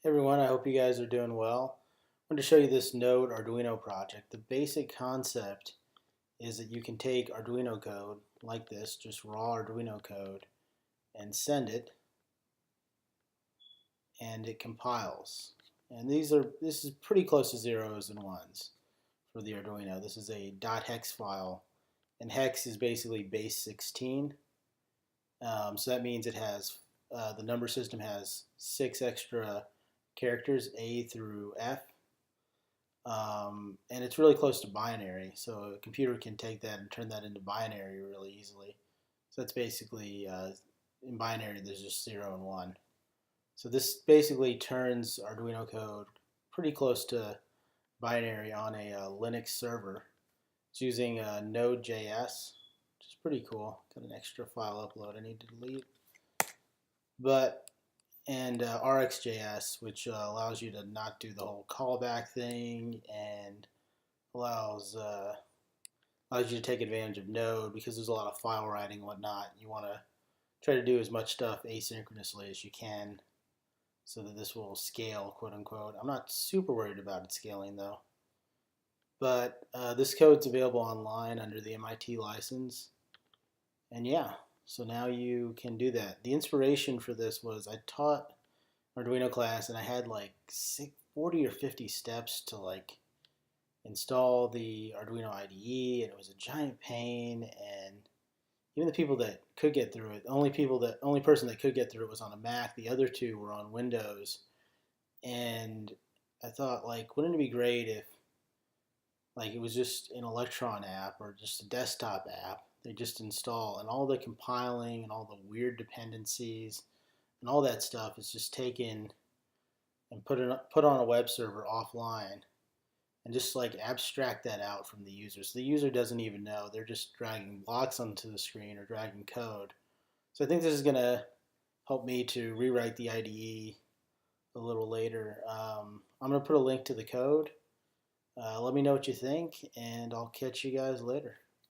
Hey everyone, I hope you guys are doing well. I wanted to show you this Node Arduino project. The basic concept is that you can take Arduino code like this, just raw Arduino code, and send it, and it compiles. And this is pretty close to zeros and ones for the Arduino. This is a .hex file, and hex is basically base 16. So that means the number system has 6 extra characters, A through F, and it's really close to binary, so a computer can take that and turn that into binary really easily. So that's basically, in binary there's just 0 and 1. So this basically turns Arduino code pretty close to binary on a Linux server. It's using Node.js, which is pretty cool. Got an extra file upload I need to delete. And RxJS, which allows you to not do the whole callback thing, and allows you to take advantage of Node because there's a lot of file writing and whatnot. You want to try to do as much stuff asynchronously as you can so that this will scale, quote unquote. I'm not super worried about it scaling though. But this code's available online under the MIT license. And yeah, so now you can do that. The inspiration for this was I taught Arduino class and I had like 40 or 50 steps to like install the Arduino IDE, and it was a giant pain, and even the people that could get through it, the only person that could get through it was on a Mac. The other two were on Windows. And I thought, like, wouldn't it be great if like it was just an Electron app or just a desktop app they just install, and all the compiling and all the weird dependencies and all that stuff is just taken and put on a web server offline, and just like abstract that out from the user. So the user doesn't even know. They're just dragging blocks onto the screen or dragging code. So I think this is going to help me to rewrite the IDE a little later. I'm going to put a link to the code. Let me know what you think, and I'll catch you guys later.